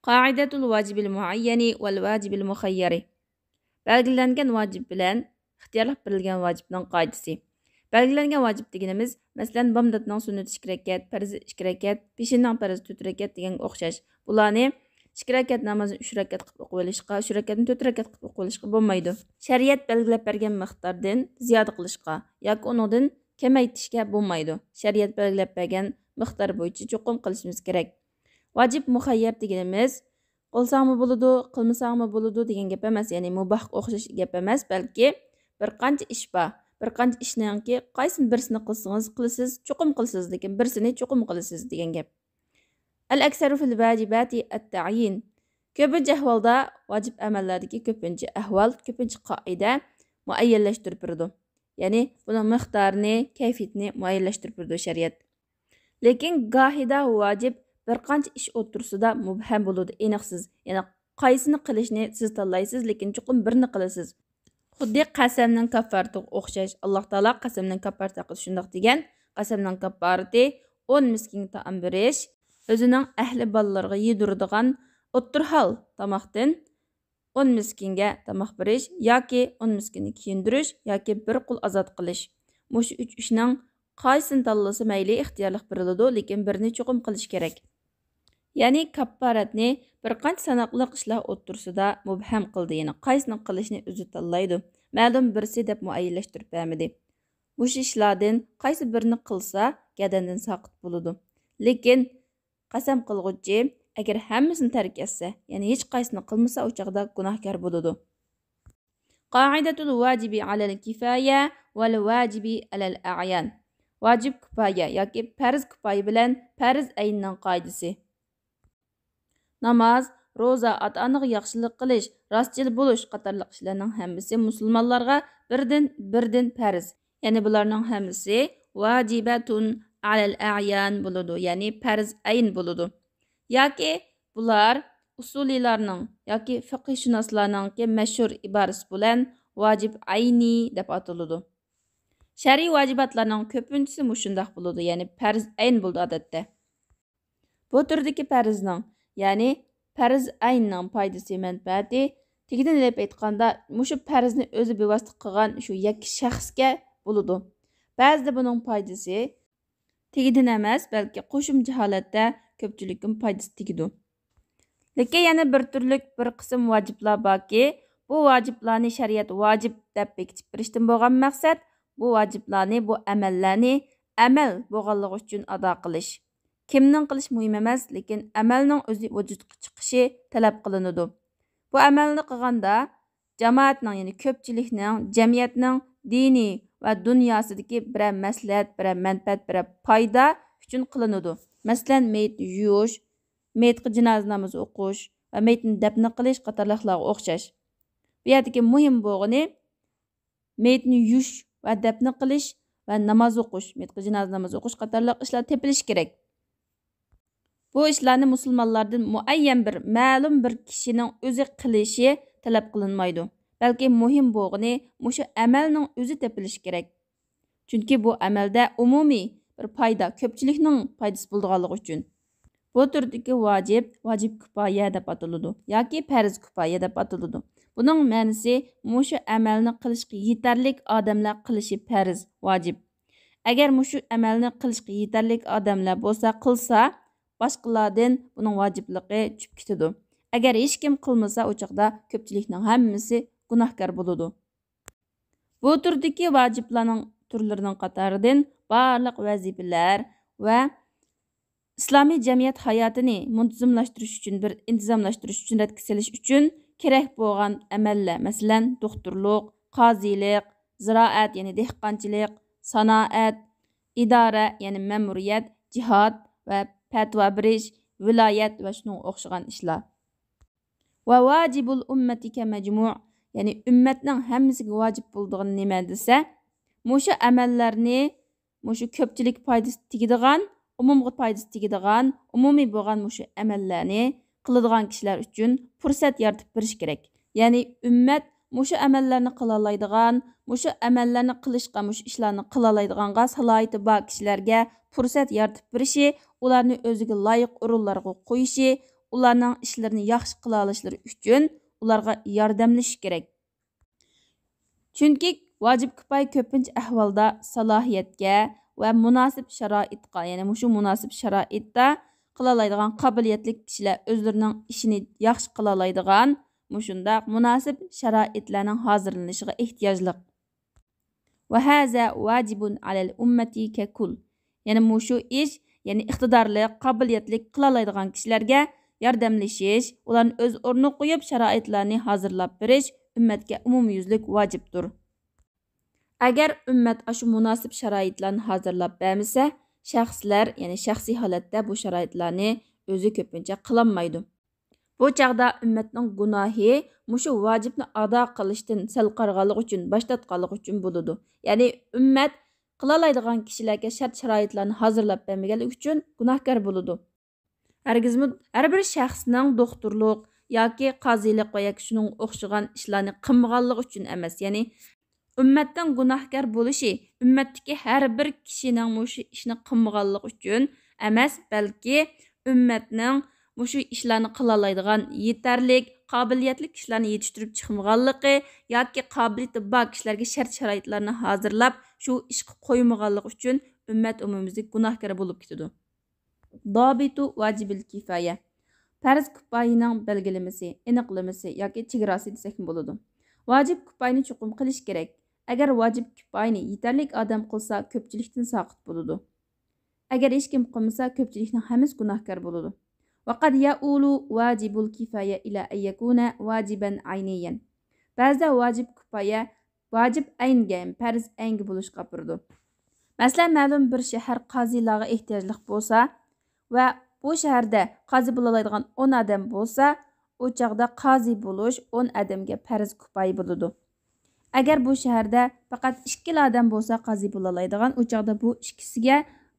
Qaidatul vacibil muayyani vel vacibil muhayyari. Belgilengen vacip bilen ixtiyorlik berilgen vacipning qoidasi. Belgilengen vacip deganimiz, masalan, bomdatning sunnati 2 rakat, farzi 2 rakat, peshinning farzi 4 rakat deganga o'xshash. Bularni 2 rakat namozni 3 rakat qilib o'qib olishga, 3 rakatni 4 rakat qilib o'qib olishga bo'lmaydi. Shariat belgilab bergan miqdordan ziyoda qilishga yoki uningdan kamaytirishga bo'lmaydi. Shariat belgilab bergan miqdor bo'yicha cho'qim qilishimiz kerak. Vacip muhayyar deganimiz, qilsangmi bo'ladi, qilmasangmi bo'ladi degan gap emas, ya'ni mubahga o'xshash gap emas, balki bir qancha ish bor. Bir qancha ishninki qaysini birisini qilsangiz qilasiz, cho'qim qilasiz, lekin birisini cho'qim qilasiz degan gap. Al-aksaru fil vajibati at-ta'yin. Ko'pincha ahvolda vacip amallardagi ko'pincha ahvol, ko'pincha qoida muayyanlashtirib turadi. Ya'ni buning miqdorini, kayfiyatini muayyanlashtirib turadi shariat. Lekin gohida vacip bir qancha ish o'tirsida mubham bo'ladi, aniqsiz. Ya'ni qaysini qilishni siz tanlaysiz, lekin cho'qim birini qilasiz. Xuddi qasamning kaffaratiga o'xshash. Alloh taolo qasamning kaffarati haqida shundoq degan. Qasamning kaffarati 10 miskinga taom berish, o'zining ahli bolalarga yediradigan o'ttirhal tomoqdan 10 miskinga tomoq berish yoki 10 miskinni kiyindirish yoki bir qul ozod qilish. Mushu 3 ishning qaysini tanlasa mayli ixtiyorlik beriladi, lekin birini cho'qim qilish kerak. Ya'ni kaffaratni bir qancha sanoqli ishlar o'tirsida mubham qildi, ya'ni qaysini qilishni o'zi tanlaydi. Ma'lum birisi deb muayyanlashtirib bermadi. Mushu ishlardan qaysi birini qilsa gadandan saqit bo'ladi. Lekin qasam qilg'uvchi agar hammasini tark etsa, ya'ni hech qaysini qilmasa, o chaqda gunohkor bo'ladi. Qoidatul vajibi alal kifaya val vajibi alal a'yan. Vacib kifoya yoki farz kifoya bilan farz aynning qoidasi. Namoz, roza, ota-onaga yaxshilik qilish, rostchil bo'lish qatorliq ishlarning hammasi musulmonlarga birdan farz. Ya'ni bularning hammasi vajibatun alal a'yan bo'ladi, ya'ni farz ayn bo'ladi. Yoki bular usuliylarning yoki fiqhshunoslarning mashhur iborasi bilan vacib ayni deb ataladi. Shariy vajibatlarning ko'pinchisi mushundoq bo'ladi, ya'ni farz ayn bo'ladi odatda. Bu turdagi farzning, ya'ni farz aynning foydasi manfaati tegidan ilib aytganda, mushu farzni o'zi bevosita qilgan shu yakki shaxsga bo'ladi. Ba'zida buning foydasi tegidan emas, balki qo'shimcha holatda ko'pchilikning foydasi tegidi. Lekin yana bir turlik bir qism vojiblar borki, bu vojiblarni shariat vojib deb bekitib berishdan bo'lgan maqsad bu vojiblarni, bu amallarni amal bo'lganligi uchun ado qilish. Kimning qilish muhim emas, lekin amalning o'zi vujudga chiqishi talab qilinadi. Bu amalni qilganda jamoatning, ya'ni ko'pchilikning, jamiyatning diniy va dunyosidagi bir maslahat, bir manfaat, bir foyda uchun qilinadi. Masalan, mayit yuvish, mayitga janoza namozi o'qish va mayitni dafn qilish qatorliqlarga o'xshash. Bu yerdagi muhim bo'lgani mayitni yuvish va dafn qilish va namoz o'qish, mayitga janoza namozi o'qish qatorliq ishlar tepilish kerak. Bu ishlarni musulmonlardan muayyan bir ma'lum bir kishining o'zi qilishi talab qilinmaydi. Balki muhim bo'lgani mushu amalning o'zi tepilish kerak. Chunki bu amalda umumiy bir foyda, ko'pchilikning foydasi bo'lganligi uchun. Bu turdagi vojib kifoya deb ataladi yoki farz kifoya deb ataladi. Buning ma'nosi mushu amalni qilishga yetarlik odamlar qilishi farz, vojib. Agar mushu amalni qilishga yetarlik odamlar bo'lsa, qilsa, boshqalardan buning vojibligi tushib ketadi. Agar hech kim qilmasa, o chaqda ko'pchilikning hammasi gunohkor bo'ladi. Bu turdagi vojiblarning turlarining qatoridan barliq vazifalar va islomiy jamiyat hayotini muntazamlashtirish uchun, bir intizomlashtirish uchun, ratga selish uchun kerak bo'lgan amallar, masalan, doktorlik, qozilik, ziroat, ya'ni dehqonchilik, sanoat, idora, ya'ni ma'muriyat, jihad va fatvo berish, viloyat va shunga o'xshagan ishlar. Va vajibul ummati ka majmu', ya'ni ummatning hammasiga vojib bo'ldig'ini nima desa, mushu amallarni, mushu ko'pchilik foydasi tegadigan, umumga foydasi tegadigan, umumiy bo'lgan mushu amallarni qiladigan kishilar uchun fursat yaratib berish kerak. Ya'ni ummat mushu amallarni qila oladigan, mushu amallarni qilishga, mushu ishlarni qila oladiganga salohiyati bor kishilarga fursat yaratib berishi, ularni o'ziga loyiq o'rinlarga qo'yishi, ularning ishlarini yaxshi qila olishlari uchun ularga yordamlashish kerak. Chunki vacib kifoya ko'pincha ahvolda salohiyatga va munosib sharoitga, ya'ni mushu munosib sharoitda qila oladigan qobiliyatli kishilar o'zlarining ishini yaxshi qila oladigan mushundaq munosib sharoitlarning hozirlanishiga ehtiyojli. Va haza vacibun alal ummati kakul. Ya'ni mushu ish, ya'ni iqtidorli, qobiliyatli qila oladigan kishilarga yordamlashish, ularni o'z o'rniga qo'yib sharoitlarni hozirlab berish ummatga umumyuzlik vacibdir. Agar ummat shu munosib sharoitlarni hozirlab bermasa, shaxslar, ya'ni shaxsiy holatda bu sharoitlarni o'zi ko'pincha qilolmaydi. Bu chaqda ummatning gunohi mushu vacibni ado qilishdan sal qarg'anligi uchun, boshlatganligi uchun bo'ladi. Ya'ni ummat qila oladigan kishilarga shart sharoitlarni hozirlab bermaganligi uchun gunohkor bo'ladi. Hargizmi har bir shaxsning doktorlik yoki qozilik va yoki shuning o'xshagan ishlarni qilmaganligi uchun emas. Ya'ni ummatdan gunohkor bo'lishi ummatdagi har bir kishining mushu ishni qilmaganligi uchun emas, balki ummatning mushu ishlarni qila oladigan yetarlik, qobiliyatli kishilarni yetishtirib chiqmaganligi yoki qobiliyati bor kishilarga shart sharoitlarni hozirlab shu ishga qo'ymaganligi uchun ummat umumyuzlik gunohkor bo'lib ketadi. Dobitu vajibil kifoya. Farz kifoyaning belgilamasi, aniqlamasi yoki chegarasi desak bo'ladi. Vacib kifoyani chuqum qilish kerak. Agar vacib kifoyani yetarlik odam qilsa, ko'pchilikdan soqit bo'ladi. Agar hech kim qilmasa, ko'pchilikning hammasi gunohkor bo'ladi. Vaqad ya'ulu vajibul kifaya ila an yakuna wajiban ayniyan. Ba'zida vacib kifoya vacib aynga, farz aynga bo'lishga boradi. Masalan, ma'lum bir shahar qozilarga ehtiyojli bo'lsa va bu shaharda qozi bo'la oladigan 10 odam bo'lsa, o chaqda qozi bo'lish 10 odamga farz kifoya bo'ladi. Agar bu shaharda faqat 2 odam bo'lsa, qozi bo'la oladigan, o chaqda bu ikkisiga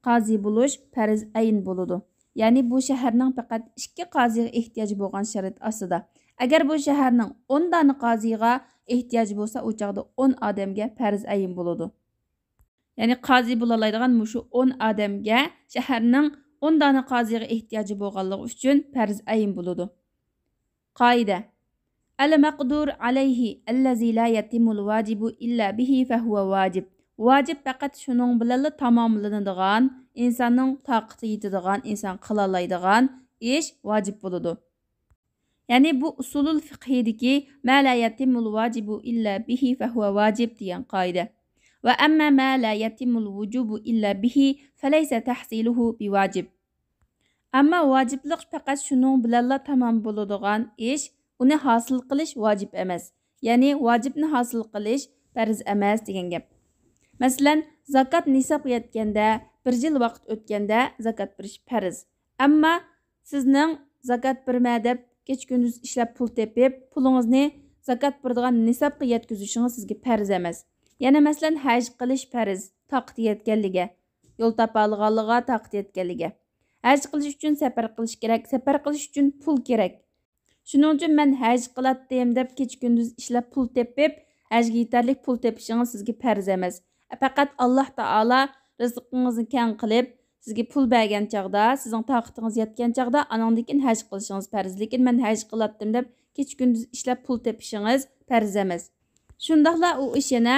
qozi bo'lish farz ayn bo'ladi. Ya'ni bu shaharning faqat 2 qoziga ehtiyoji bo'lgan shart ostida. Agar bu shaharning 10 dona qoziga ehtiyoji bo'lsa, o chaqda 10 odamga farz ayn bo'ladi. Ya'ni qozi bo'la oladigan mushu 10 odamga shaharning 10 dona qoziga ehtiyoji bo'lganligi uchun farz ayn bo'ladi. Qoida: al-maqdur alayhi allazi la yatimul vajibu illa bihi fa huwa vajib. Vacib faqat shuning bilan tamomlanadigan, insonning toqati yetadigan, inson qila oladigan ish vacib bo'ladi. Ya'ni bu usulul fiqhidagi ma la yatimul vajibu illa bihi fa huwa vajib degan qoida. Va amma ma la yatimul wujubu illa bihi falaysa tahsiluhu biwajib. Amma vaciblik faqat shuning bilan tamom bo'ladigan ish, uni hosil qilish vacib emas. Ya'ni vacibni hosil qilish farz emas degan gap. Masalan, zakat nisob yetganda, 1 yil vaqt o'tganda zakat berish farz. Ammo sizning zakat berma deb kech-kunduz ishlab pul tepib, pulingizni zakat beradigan nisobga yetkazishingiz sizga farz emas. Yana masalan, haj qilish farz, taqat yetganligiga, yo'l topa olganligiga, taqat yetganligiga. Haj qilish uchun safar qilish kerak, safar qilish uchun pul kerak. Shuning uchun men haj qilatdim deb kech-kunduz ishlab pul tepib, hajga yetarlik pul tepishingiz sizga farz emas. Faqat Alloh taolo rizqingizni keng qilib, sizga pul bergan chaqda, sizning taqatingiz yetgan chaqda anandan keyin haj qilishingiz farz. Lekin men haj qilatdim deb kech-kunduz ishlab pul tepishingiz farz emas. Shundaqla u ish yana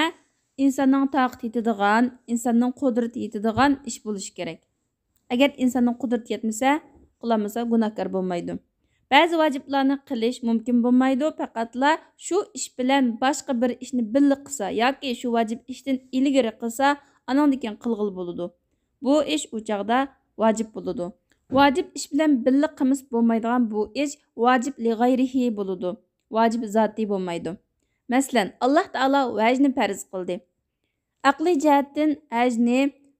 insonning taqati yetadigan, insonning qudrati yetadigan ish bo'lishi kerak. Agar insonning qudrati yetmasa, qilmasa gunohkor bo'lmaydi. Ba'zi vaciblarni qilish mumkin bo'lmaydi, faqatla shu ish bilan boshqa bir ishni birga qilsa yoki shu vacib ishdan ilgari qilsa, anandan keyin qilg'il bo'ladi. Bu ish u chaqda vacib bo'ladi. Vacib ish bilan birga qilmas bo'lmaydigan bu ish vacib li g'ayrihi bo'ladi. Vacib zoti bo'lmaydi. Masalan, Alloh taolo hajni farz qildi. Aqliy jihatdan hajni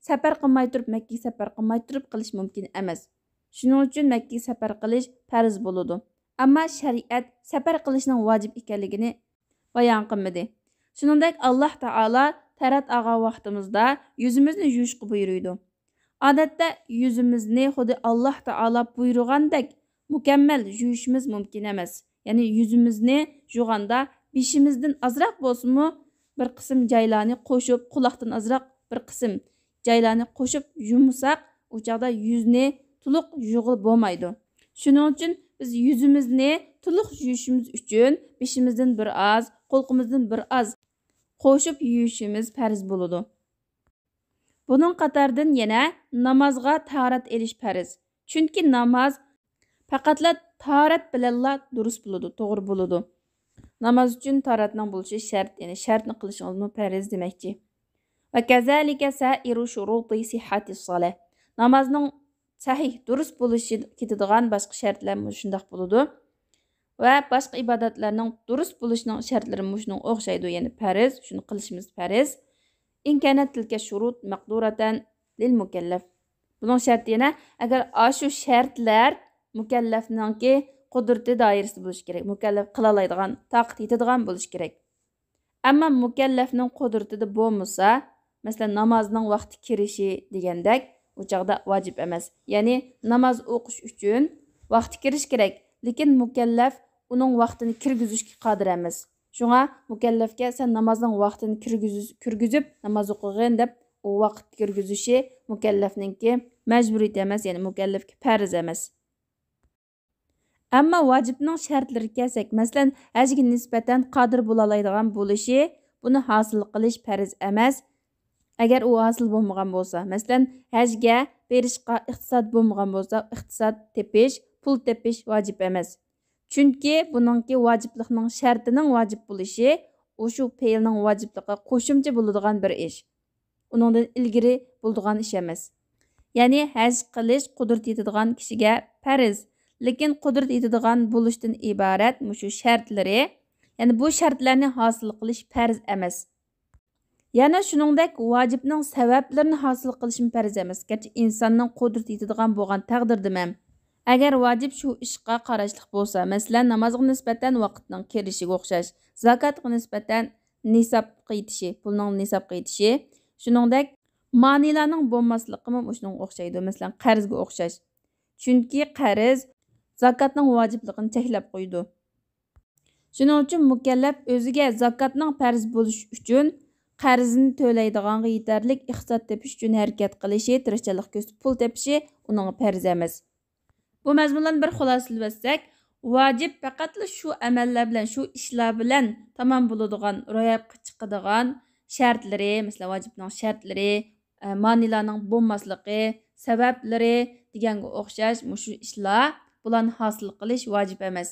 safar qilmay turib, Makkaga safar qilmay turib qilish mumkin emas. Shuning uchun Makkaga safar qilish farz bo'ladi. Ammo shariat safar qilishning vacib ekanligini bayon qilmadi. Shuningdek, Alloh taolo tarat olgan vaqtimizda yuzimizni yuvishga buyuruydi. Odatda yuzimizni xuddi Alloh taolo buyurgandek mukammal yuvishimiz mumkin emas. Ya'ni yuzimizni yuvganda beshimizdan azroq bo'lsa-mu bir qism joylarni qo'shib, quloqdan azroq bir qism joylarni qo'shib yumsak, u chaqda yuzni to'liq yuvib bo'lmaydi. Shuning uchun biz yüzümüzni to'liq yuvishimiz uchun beshimizdan bir oz, qo'lqimizdan bir oz qo'shib yuvishimiz farz bo'ladi. Buning qatoridan yana namozga tahorat elish farz. Chunki namoz faqatla tahorat bilanla durust bo'ladi, to'g'ri bo'ladi. Namoz uchun tahoratning bo'lishi shart, ya'ni shartni qilishimiz farz demakchi. Va kazalika sa'iru shuruti sihhatis solah. Namozning sahih, durust bo'lishi ketadigan boshqa shartlar shundoq bo'ladi. Va boshqa ibodatlarning durust bo'lishining shartlari shunga o'xshaydi, ya'ni farz, shuni qilishimiz farz. In kanat tilka shurut maqduratan lil mukallaf. Buning sharti yana agar shu shartlar mukallafningki qudrati doirasida bo'lishi kerak. Mukallaf qila oladigan, taqat yetadigan bo'lishi kerak. Ammo mukallafning qudratida bo'lmasa, masalan namozning vaqti kirishi degandek, u chaqda vojib emas. Ya'ni namoz o'qish uchun vaqti kirish kerak, lekin mukallaf uning vaqtini kirgizishga qodir emas. Shunga mukallafga sen namozning vaqtini kirgizib namoz o'qigin deb u vaqt kirgizishi mukallafningki majburiyat emas, ya'ni mukallafga farz emas. Ammo vojibning shartlariga kelsak, masalan, hajga nisbatan qodir bo'la oladigan bo'lishi, buni hosil qilish farz emas. Agar u hosil bo'lmagan bo'lsa, masalan, hajga berishga iqtisod bo'lmagan bo'lsa, iqtisod tepish, pul tepish vojib emas. Chunki buningki vojiblikning shartining vojib bo'lishi, o'shu fe'lning vojibligiga qo'shimcha bo'ladigan bir ish. Uningdan ilgari bo'ladigan ish emas. Ya'ni haj qilish qudrat yetadigan kishiga farz. Lekin qudrat yetadigan bo'lishdan iborat shu shartlari, ya'ni bu shartlarni hosil qilish farz emas. Yana shuningdek vojibning sabablarini hosil qilish farz emas. Garchi insonning qudrat yetadigan bo'lgan taqdirda ham agar vojib shu ishga qarashlik bo'lsa, masalan, namozga nisbatan vaqtning kirishiga o'xshash, zakotga nisbatan nisobga yetishi, pulning nisobga yetishi, shuningdek ma'nilarning bo'lmasligi ham shunga o'xshaydi, masalan, qarzga o'xshash. Chunki qarz zakotning vojibligini cheklab qo'ydi. Shuning uchun mukallaf o'ziga zakotning farz bo'lishi uchun qarzini to'laydiganga yetarlik iqtisod tepish uchun harakat qilishi, tirishchilik ko'rsatib pul tepishi uning farz emas. Bu mazmunlarni bir xulosalab, vojib faqatla shu amallar bilan, shu ishlar bilan tamom bo'ladigan, ro'yobga chiqadigan shartlari, masalan, vojibning shartlari, ma'nilarning bo'lmasligi, sabablari deganga o'xshash shu ishlar bularni hosil qilish vojib emas.